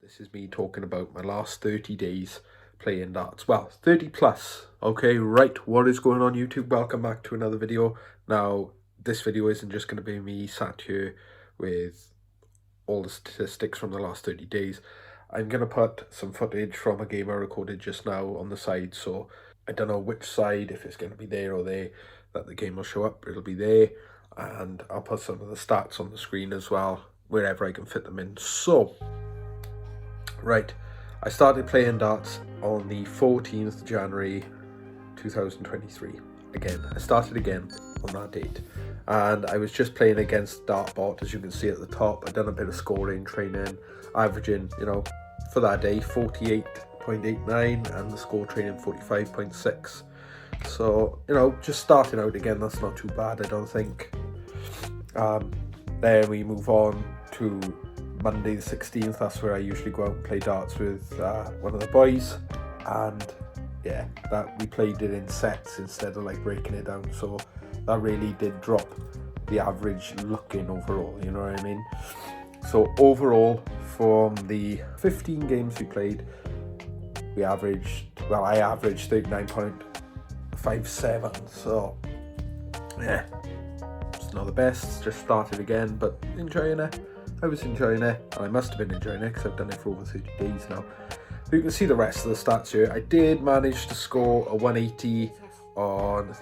This is me talking about my last 30 days playing darts. Well, 30 plus. Okay, right, what is going on YouTube? Welcome back to another video. Now, this video isn't just going to be me sat here with all the statistics from the last 30 days. I'm going to put some footage from a game I recorded just now on the side, so I don't know which side, if it's going to be there or there, that the game will show up. It'll be there, and I'll put some of the stats on the screen as well, wherever I can fit them in. So, right, I started playing darts on the 14th of January 2023. Again, I started again on that date, and I was just playing against Dartbot, as you can see at the top. I've done a bit of scoring training, averaging, for that day 48.89, and the score training 45.6. So, just starting out again, that's not too bad, I don't think. Then we move on to Monday the 16th. That's where I usually go out and play darts with one of the boys, and yeah, that we played it in sets instead of like breaking it down, so that really did drop the average looking overall, you know what I mean? So overall, from the 15 games we played, I averaged 39.57, so yeah, it's not the best. Just started again, but enjoying it. I was enjoying it, and I must have been enjoying it because I've done it for over 30 days now. But you can see the rest of the stats here. I did manage to score a 180 on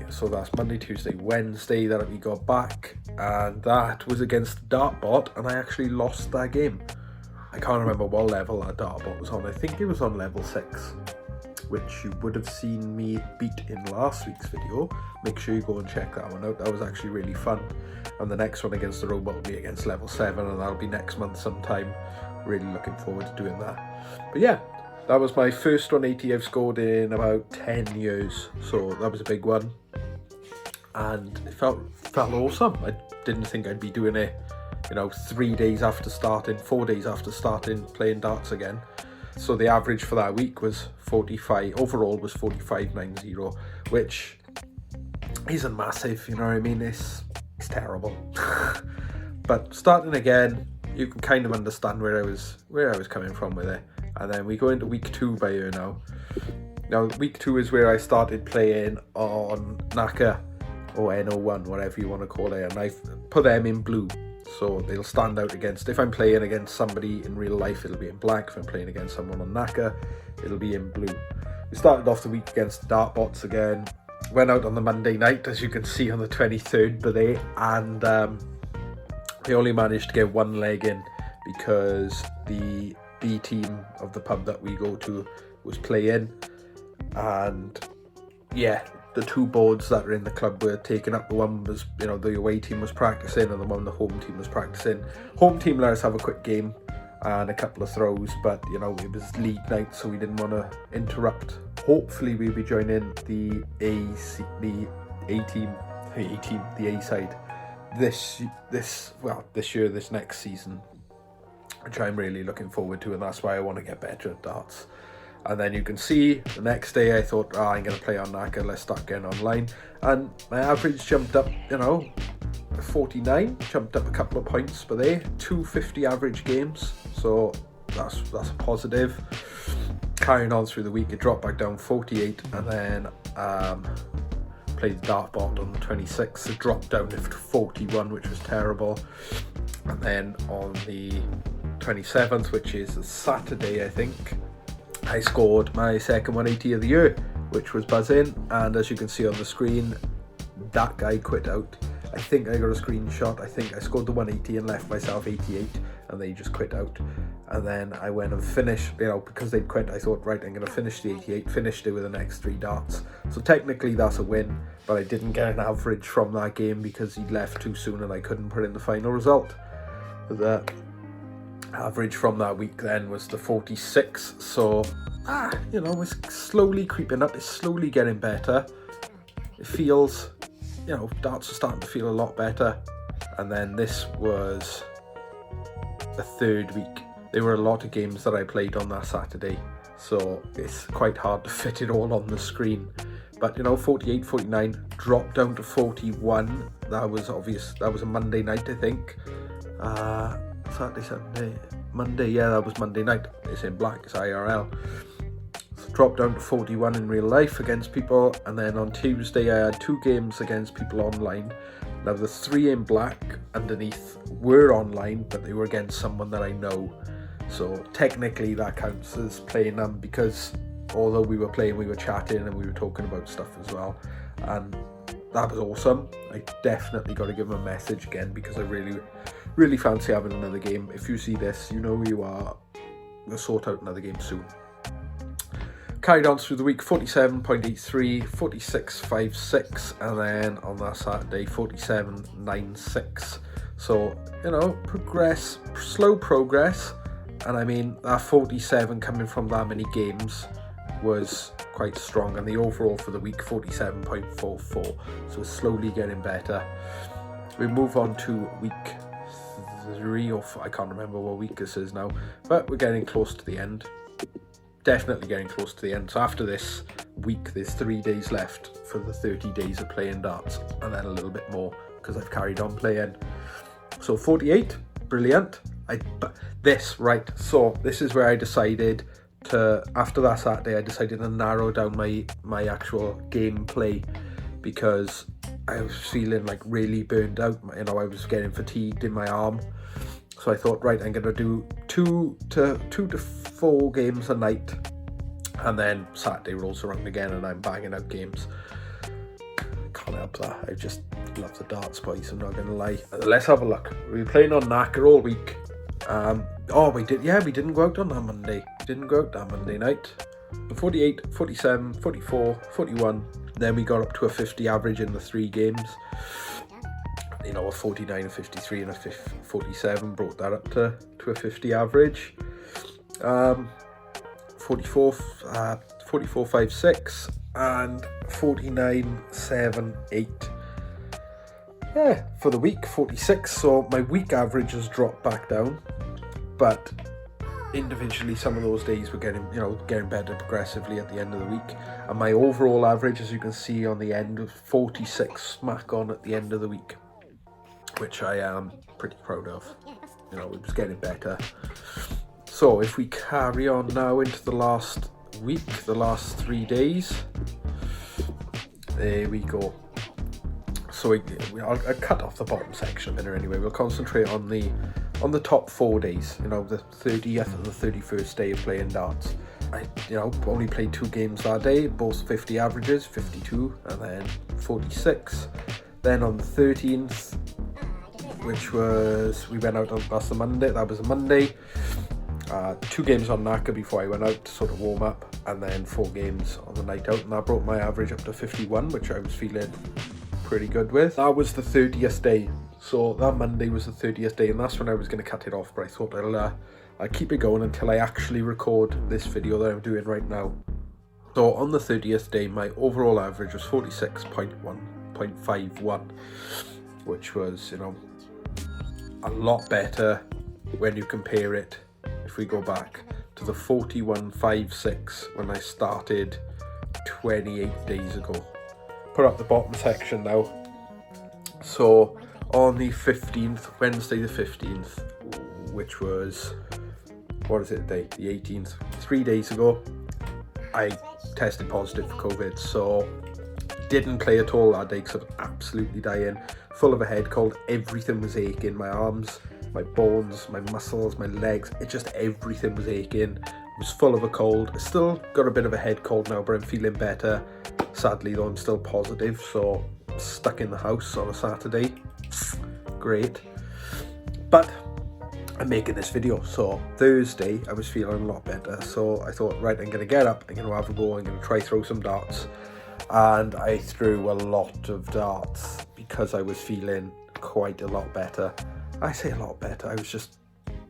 so that's Monday, Tuesday, Wednesday that we got back, and that was against Dartbot, and I actually lost that game. I can't remember what level that Dartbot was on. I think it was on level 6, which you would have seen me beat in last week's video. Make sure you go and check that one out. That was actually really fun. And the next one against the robot will be against level 7, and that'll be next month sometime. Really looking forward to doing that. But yeah, that was my first 180 I've scored in about 10 years, so that was a big one, and it felt awesome. I didn't think I'd be doing it 3 days after starting, 4 days after starting playing darts again. So the average for that week was 45, overall was 45.90, which isn't massive, you know what I mean? It's terrible. But starting again, you can kind of understand where I was coming from with it. And then we go into week 2 by here now. Now week 2 is where I started playing on NACA or NO1, whatever you want to call it, and I've put them in blue, so they'll stand out against, if I'm playing against somebody in real life, it'll be in black. If I'm playing against someone on NACA, it'll be in blue. We started off the week against Dartbots again. Went out on the Monday night, as you can see on the 23rd today, and we only managed to get one leg in because the B team of the pub that we go to was playing, and yeah, the 2 boards that are in the club were taken up. The one was, the away team was practicing, and the one the home team was practicing. Home team let us have a quick game and a couple of throws, but it was league night, so we didn't want to interrupt. Hopefully we'll be joining the A side this year, this next season, which I'm really looking forward to, and that's why I want to get better at darts. And then you can see the next day I thought, I'm going to play on NACA, let's start getting online, and my average jumped up, 49, jumped up a couple of points per day, 250 average games, so that's a positive. Carrying on through the week, it dropped back down 48, and then played Dartbot on the 26th, it dropped down to 41, which was terrible. And then on the 27th, which is a Saturday, I think, I scored my second 180 of the year, which was buzzing. And as you can see on the screen, that guy quit out. I think I got a screenshot. I think I scored the 180 and left myself 88, and they just quit out. And then I went and finished, because they'd quit, I thought, right, I'm going to finish the 88, finished it with the next 3 darts. So technically that's a win, but I didn't get an average from that game because he left too soon and I couldn't put in the final result. The average from that week then was the 46, so it's slowly creeping up, it's slowly getting better. It feels, darts are starting to feel a lot better. And then this was the 3rd week. There were a lot of games that I played on that Saturday, so it's quite hard to fit it all on the screen. But 48, 49, dropped down to 41. That was obvious. That was a Monday night, I think. Saturday, Sunday, Monday, yeah, that was Monday night. It's in black, it's IRL. So dropped down to 41 in real life against people, and then on Tuesday I had 2 games against people online. Now the 3 in black underneath were online, but they were against someone that I know. So technically that counts as playing them, because although we were playing, we were chatting and we were talking about stuff as well. And that was awesome. I definitely got to give them a message again, because I really fancy having another game. If you see this, you know who you are. We'll sort out another game soon. Carried on through the week, 47.83, 46.56, and then on that Saturday, 47.96. So, you know, slow progress. And I mean, that 47 coming from that many games was quite strong. And the overall for the week, 47.44. So it's slowly getting better. We move on to week 3 or 4. I can't remember what week this is now. But we're getting close to the end. Definitely getting close to the end. So after this week, there's 3 days left for the 30 days of playing darts, and then a little bit more because I've carried on playing. So 48, brilliant. So this is where I decided to, after that Saturday, I decided to narrow down my actual gameplay, because I was feeling like really burned out. You know, I was getting fatigued in my arm. So I thought, right, I'm going to do 2 to 4 games a night, and then Saturday rolls around again and I'm banging out games. Can't help that. I just love the darts, boys, I'm not going to lie. Let's have a look. We were playing on Knacker all week. We didn't go out on that Monday. Didn't go out that Monday night. 48, 47, 44, 41. Then we got up to a 50 average in the 3 games. You know, a 49, a 53 and a 47 brought that up to a 50 average. 44, 5-6 and 49, 7, 8. Yeah, for the week, 46. So my week average has dropped back down, but individually some of those days were getting better progressively at the end of the week. And my overall average, as you can see on the end, was 46 smack on at the end of the week, which I am pretty proud of. You know, it was getting better. So if we carry on now into the last week, the last 3 days, there we go. So I'll cut off the bottom section a minute anyway. We'll concentrate on the top 4 days. You know, the 30th and the 31st day of playing darts. I only played 2 games that day, both 50 averages, 52 and then 46. Then on the 13th, which was, we went out on, that's the Monday, that was a Monday. 2 games on Knacker before I went out to sort of warm up, and then 4 games on the night out, and that brought my average up to 51, which I was feeling pretty good with. That was the 30th day, so that Monday was the 30th day, and that's when I was going to cut it off, but I thought I'll keep it going until I actually record this video that I'm doing right now. So on the 30th day, my overall average was 46.51, which was, you know, a lot better when you compare it, if we go back to the 41.56 when I started 28 days ago. Put up the bottom section now. So on the 15th, Wednesday the 15th, which was, what is it, the 18th, 3 days ago, I tested positive for COVID, so didn't play at all that day because I was absolutely dying, full of a head cold. Everything was aching, my arms, my bones, my muscles, my legs, everything was aching. I was full of a cold. I still got a bit of a head cold now, but I'm feeling better. Sadly though, I'm still positive, so stuck in the house on a Saturday. Great. But I'm making this video, so Thursday I was feeling a lot better, so I thought, right, I'm going to get up, I'm going to have a go, I'm going to try throw some darts. And I threw a lot of darts because I was feeling quite a lot better. I say a lot better, I was just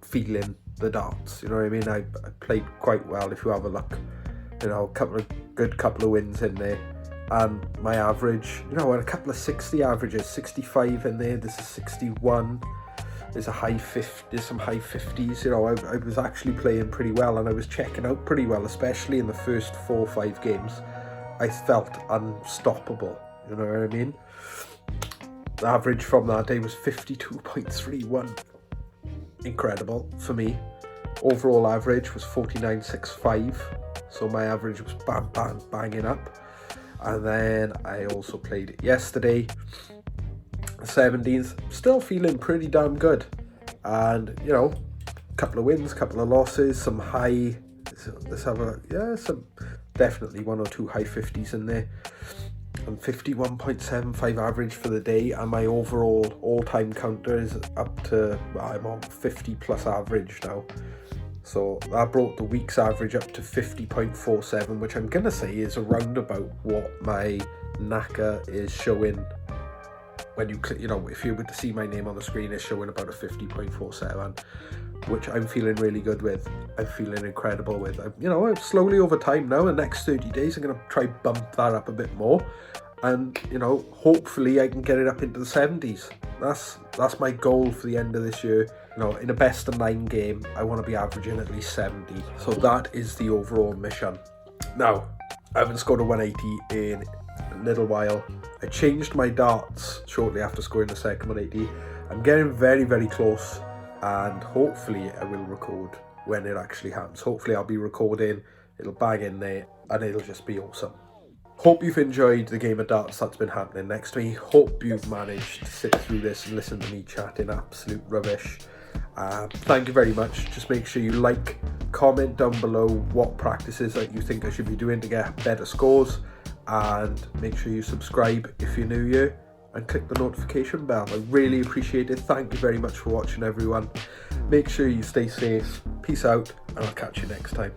feeling the darts, you know what I mean? I played quite well. If you have a look, you know, a couple of wins in there, and my average, you know, a couple of 60 averages, 65 in there, this is 61, there's some high 50s, you know. I was actually playing pretty well, and I was checking out pretty well, especially in the first 4 or 5 games. I felt unstoppable, you know what I mean? The average from that day was 52.31. Incredible for me. overall average was 49.65, so my average was banging up. And then I also played it yesterday, 17th, still feeling pretty damn good. And, you know, a couple of wins, couple of losses, some high, let's have a, yeah, some definitely 1 or 2 high 50s in there. And 51.75 average for the day, and my overall all-time counter is up to, I'm on 50 plus average now. So that brought the week's average up to 50.47, which I'm going to say is around about what my Naka is showing when you click, you know, if you were to see my name on the screen, it's showing about a 50.47, which I'm feeling really good with. I'm feeling incredible with. You know, slowly over time now, the next 30 days, I'm going to try bump that up a bit more. And, you know, hopefully I can get it up into the 70s. That's my goal for the end of this year. You know, in a best of 9 game, I want to be averaging at least 70. So that is the overall mission. Now, I haven't scored a 180 in a little while. I changed my darts shortly after scoring the second 180. I'm getting very, very close, and hopefully I will record when it actually happens. Hopefully I'll be recording, it'll bang in there, and it'll just be awesome. Hope you've enjoyed the game of darts that's been happening next to me. Hope you've managed to sit through this and listen to me chatting absolute rubbish. Thank you very much. Just make sure you like, comment down below what practices that you think I should be doing to get better scores, and make sure you subscribe if you're new here and click the notification bell. I really appreciate it. Thank you very much for watching, everyone. Make sure you stay safe. Peace out, and I'll catch you next time.